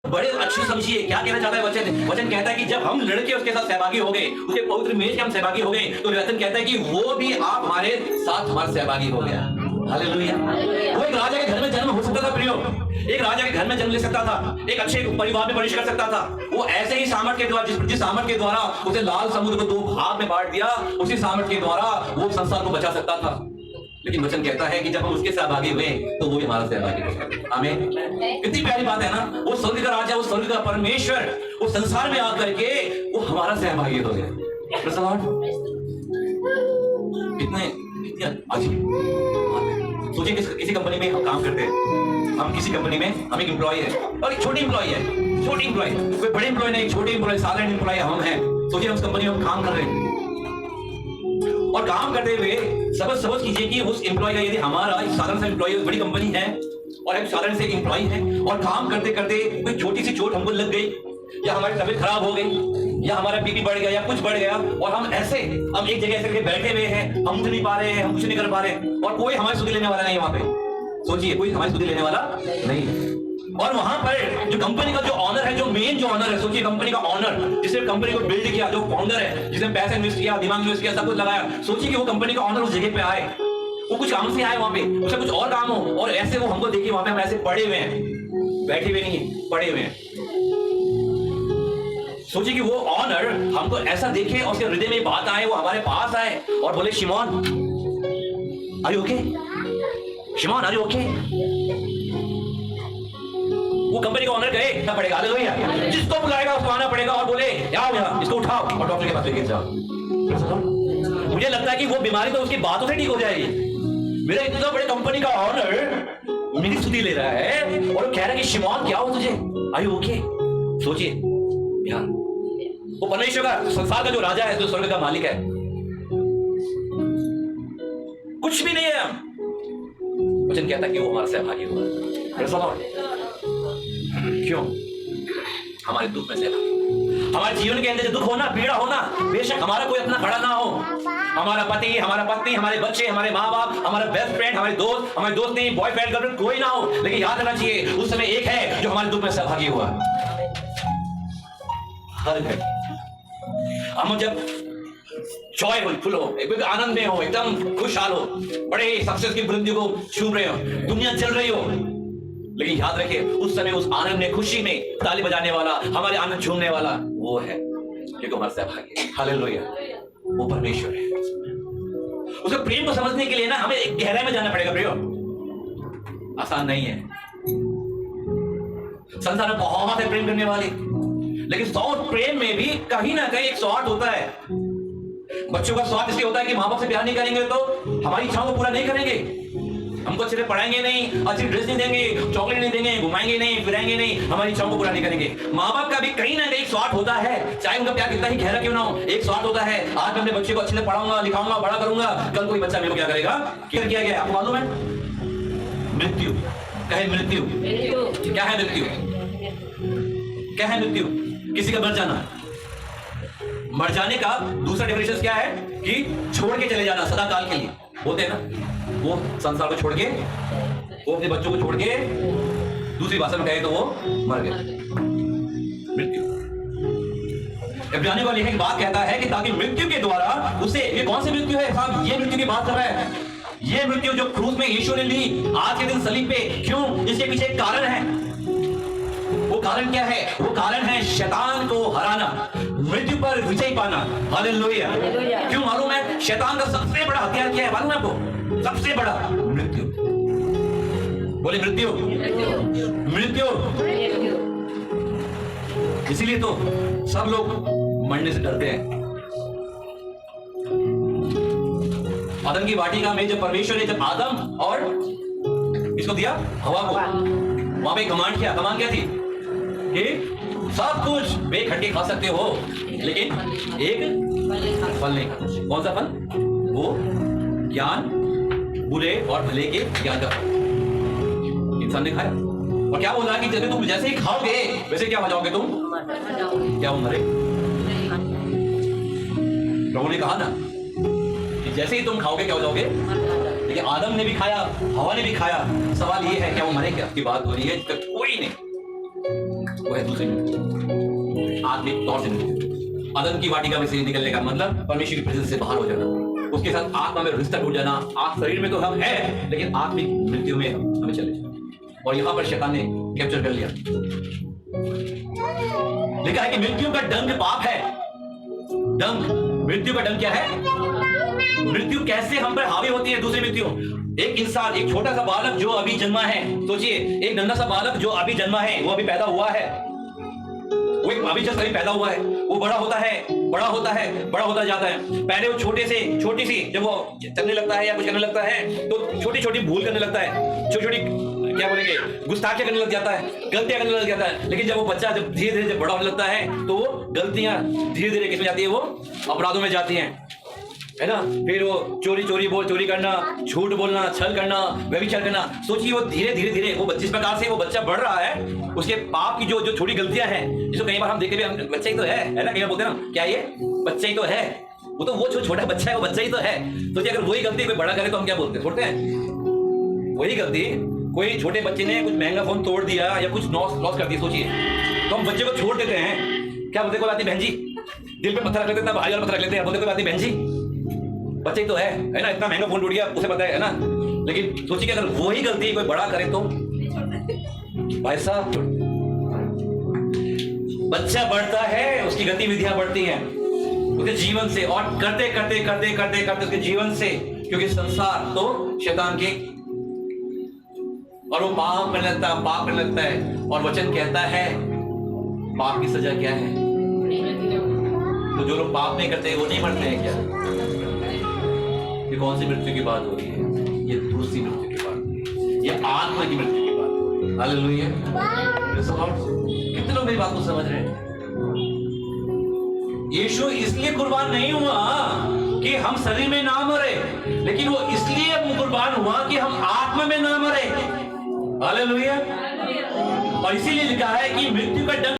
बड़े अच्छी समझिए क्या कहना चाहता है वचन। वचन कहता है कि जब हम लड़के उसके साथ सहभागी हो गए, उसके पवित्र मेज के हम सहभागी हो गए, तो वचन कहता है कि वो भी आप हमारे साथ हमारे सहभागी हो गया। हालेलुया। वो एक राजा के घर में जन्म हो सकता था प्रियो, एक राजा के घर में जन्म ले सकता था, एक अच्छे परिवार में प्रवेश कर सकता था। वो ऐसे ही सामर्थ के द्वारा, जिस सामर्थ के द्वारा उसे लाल समुद्र को 2 भाग में बांट दिया, उसी सामर्थ के द्वारा वो संसार को बचा सकता था। लेकिन वचन कहता है कि जब हम उसके सहभागी हुए तो वो भी हमारा सहभागी हो। आमीन। कितनी प्यारी बात है ना। वो स्वर्ग का राजा, वो स्वर्ग का परमेश्वर, वो संसार में आकर के वो हमारा सहभागी हो गया। Praise the Lord. कितने सोचिए किसी कंपनी में हम काम करते हैं, हम किसी कंपनी में हम एक एम्प्लॉय है और एक छोटी एम्प्लॉय है, छोटी एम्प्लॉय, कोई बड़े एम्प्लॉय नहीं, छोटे एम्प्लॉय, साधारण एम्प्लॉय हम हैं। सोचिए हम उस कंपनी में हम काम कर रहे हैं और काम करते हुए सपोज कीजिए कि उस एम्प्लॉय का, यदि हमारा एक साधारण सा एम्प्लॉय बड़ी कंपनी है और एक साधारण से एम्प्लॉय है और काम करते करते कोई छोटी सी चोट हमको लग गई, या हमारी तबीयत खराब हो गई, या हमारा बीपी बढ़ गया, या कुछ बढ़ गया और हम एक जगह ऐसे बैठे हुए हैं, हम उठ नहीं पा रहे हैं, हम कुछ नहीं कर पा रहे हैं और कोई हमारी सुधि लेने वाला नहीं वहां पे। सोचिए कोई हमारी सुधि लेने वाला नहीं। और वहां पर जो कंपनी का जो ऑनर है, जो मेन जो ऑनर है, सोचिए कंपनी का ऑनर जिसने कंपनी को बिल्ड किया, जो फाउंडर है, जिसने पैसा इन्वेस्ट किया, दिमाग इन्वेस्ट किया, सब कुछ लगाया, सोचिए कि वो कंपनी का ऑनर उस जगह पे आए, वो कुछ काम से आए वहां पे, उसे कुछ और काम हो और ऐसे वो हमको देखिए वहां पे हम ऐसे पड़े हुए हैं, बैठे हुए नहीं, पड़े हुए हैं। सोचिए कि वो ऑनर हमको ऐसा देखे और उसके हृदय में बात आए, वो हमारे पास आए और बोले Shimon are you okay, Shimon are you okay. वो कंपनी का ऑनर गए ना पड़ेगा, हालेलुया, जिसको बुलाएगा उसको आना पड़ेगा और बोले आओ यहाँ, इसको उठाओ और डॉक्टर के पास लेके जाओ। मुझे लगता है कि वो बीमारी तो उसकी बातों से ठीक हो जाएगी। मेरा इतना बड़े कंपनी का ऑनर मेरी स्तुति ले रहा है और कह रहा है कि शिमोन क्या हो तुझे, आर यू ओके। सोचिए ध्यान, वो परमेश्वर का, संसार का जो राजा है, जो स्वर्ग का मालिक है, कुछ भी नहीं है। वचन कहता है कि वो हमारा सहभागी हुआ। क्यों? हमारे दुख में सहभागी, हमारे जीवन के अंदर जो दुख होना, पीड़ा होना, बेशक हमारा कोई अपना खड़ा ना हो, हमारा पति, हमारा पत्नी, हमारे बच्चे, हमारे माँ बाप, हमारा बेस्ट फ्रेंड, हमारे दोस्त नहीं, बॉयफ्रेंड गर्लफ्रेंड कोई ना हो, लेकिन याद रखना चाहिए उस समय एक है जो हमारे दुख में सहभागी हुआ। हर घड़ी हम जब जॉयफुल हो, एक आनंद में हो, एकदम खुशहाल हो, बड़े सक्सेस की बुलंदी को छू रहे हो, दुनिया चल रही हो, लेकिन याद रखिए उस समय उस आनंद में, खुशी में ताली बजाने वाला, हमारे आनंद झूमने वाला वो है क्योंकि हमारे सहभागी है। हालेलुया। वो परमेश्वर है। उसके प्रेम को समझने के लिए ना हमें एक गहराई में जाना पड़ेगा प्रियो, आसान नहीं है। संसार में बहुत है प्रेम करने वाले, लेकिन स्वार्थ प्रेम में भी कहीं ना कहीं एक स्वार्थ होता है। बच्चों का स्वार्थ इसलिए होता है कि माँ बाप से प्यार नहीं करेंगे तो हमारी इच्छाओं को पूरा नहीं करेंगे, हमको अच्छे से पढ़ाएंगे नहीं, अच्छी ड्रेस नहीं देंगे, चॉकलेट नहीं देंगे, घुमाएंगे नहीं, फिराएंगे नहीं, हमारी इच्छाओं को पूरा नहीं करेंगे। माँ बाप का भी कहीं ना कहीं स्वार्थ होता है, चाहे उनका प्यार कितना ही गहरा क्यों ना हो, एक स्वार्थ होता है, आज मैं अपने बच्चे को अच्छे से पढ़ाऊंगा, लिखाऊंगा, बड़ा करूंगा, कल कोई बच्चा मेरे को क्या करेगा, क्या किया गया आपको मालूम है? मृत्यु। कहे मृत्यु। क्या है मृत्यु? क्या है मृत्यु? किसी का मर जाना। मर जाने का दूसरा डेफिनेशन क्या है कि छोड़ के चले जाना सदा काल के लिए, बोलते हैं ना, वो संसार को छोड़ के, वो अपने बच्चों को छोड़ के, दूसरी भाषा में कहे तो वो मर गए। मृत्यु। इब्रानियों का लेखक बात कहता है कि ताकि मृत्यु के द्वारा उसे, ये कौन सी मृत्यु है साहब? ये मृत्यु की बात कर रहा है, ये मृत्यु जो क्रूस में यीशु ने ली आज के दिन सलीब पे। क्यों? इसके पीछे एक कारण है। वो कारण क्या है? वो कारण है शैतान को हराना, मृत्यु पर विजय पाना। हालेलुया। क्यों मालूम है? शैतान का सबसे बड़ा हथियार क्या है मालूम है आपको? सबसे बड़ा मृत्यु। बोले मृत्यु, मृत्यु। इसीलिए तो सब लोग मरने से डरते हैं। आदम की वाटिका में जब परमेश्वर ने जब आदम और इसको दिया हवा को, वहां पे कमांड किया। कमांड क्या थी? कि सब कुछ बेखटके खा सकते हो लेकिन एक फल नहीं खाना। कौन सा फल? वो ज्ञान, बुरे और भले के ज्ञान का फल इंसान ने खाया और क्या बोला कि जैसे तुम जैसे ही खाओगे वैसे क्या हो जाओगे तुम? क्या हो मरे? प्रभु ने कहा ना कि जैसे ही तुम खाओगे क्या हो जाओगे। लेकिन आदम ने भी खाया, हवा ने भी खाया। सवाल ये है क्या वो मरे? क्या की बात हो रही है? कोई नहीं। वो है दूसरी मृत्यु, आत्मिक तौर से मृत्यु। अदन की वाटिका में से निकलने का मतलब परमेश्वर की प्रेजेंस से बाहर हो जाना, उसके साथ आत्मा में रिश्ता टूट जाना। आज शरीर में तो हम हैं, लेकिन आत्मिक मृत्यु में हमें चले जाना। और यहां पर शैतान ने कैप्चर कर लिया। लिखा है कि मृत्यु का दंड पाप है। दंड, मृत्यु का दंड क्या है? मृत्यु कैसे हम पर हावी होती है? दूसरी मृत्यु, एक इंसान, एक छोटा सा बालक जो अभी जन्मा है, सोचिए एक नन्हा सा बालक जो अभी जन्मा है, वो अभी पैदा हुआ है, वो एक अभी जस्ट अभी पैदा हुआ है, वो बड़ा होता है, बड़ा होता है, बड़ा होता जाता है। पहले वो छोटे से छोटी सी, जब वो चलने लगता है या कुछ करने लगता है तो छोटी छोटी भूल करने लगता है, छोटी छोटी क्या बोलेंगे, गुस्ताखियां करने लग जाता है, गलतियां करने लग जाता है। लेकिन जब वो बच्चा जब धीरे धीरे जब बड़ा होने लगता है तो वो गलतियां धीरे धीरे किसमें जाती है? वो अपराधों में जाती हैं, है ना। फिर वो चोरी करना, झूठ बोलना, छल करना, व्यभिचार करना। सोचिए वो धीरे धीरे धीरे वो जिस प्रकार से वो बच्चा बढ़ रहा है, उसके पाप की जो छोटी गलतियां हैं, जिसको कई बार हम देखते हैं बच्चा ही तो है ना, कई बार बोलते हैं ना, क्या ये बच्चा ही तो है, वो तो वो जो छोटा बच्चा है वो बच्चा ही तो है। सोचिए अगर वही गलती कोई बड़ा करे तो हम क्या बोलते हैं? छोड़ते हैं। वही गलती कोई छोटे बच्चे ने कुछ महंगा फोन तोड़ दिया या कुछ लॉस कर दिया, सोचिए तो हम बच्चे को छोड़ देते हैं। क्या बोलते? कोई बात नहीं बहन जी, दिल पे पत्थर रख लेते हैं, भाई वाला पत्थर रख लेते हैं, बोलते कोई बात नहीं बहन जी, बच्चे ही तो है ना, इतना महंगा फोन टूट गया उसे पता है ना। लेकिन सोचिए अगर वही गलती कोई बड़ा करे तो भाई साहब, बच्चा बढ़ता है, उसकी गतिविधियां बढ़ती हैं उसके जीवन से, और करते करते करते करते करते उसके जीवन से, क्योंकि संसार तो शैतान के, और वो पाप करने लगता है। और वचन कहता है पाप की सजा क्या है? तो जो लोग पाप नहीं करते वो नहीं मरते हैं क्या? ये कौन सी मृत्यु की बात हो रही है? ये दूसरी मृत्यु की बात हो रही है, ये आत्मा की मृत्यु की बात हो रही है। हालेलुया। कितने लोग मेरी बात को समझ रहे हैं? यीशु इसलिए कुर्बान नहीं हुआ कि हम शरीर में ना मरे, लेकिन वो इसलिए कुर्बान हुआ कि हम आत्मा में ना मरे। हालेलुया। और इसीलिए लिखा है कि मृत्यु का दंड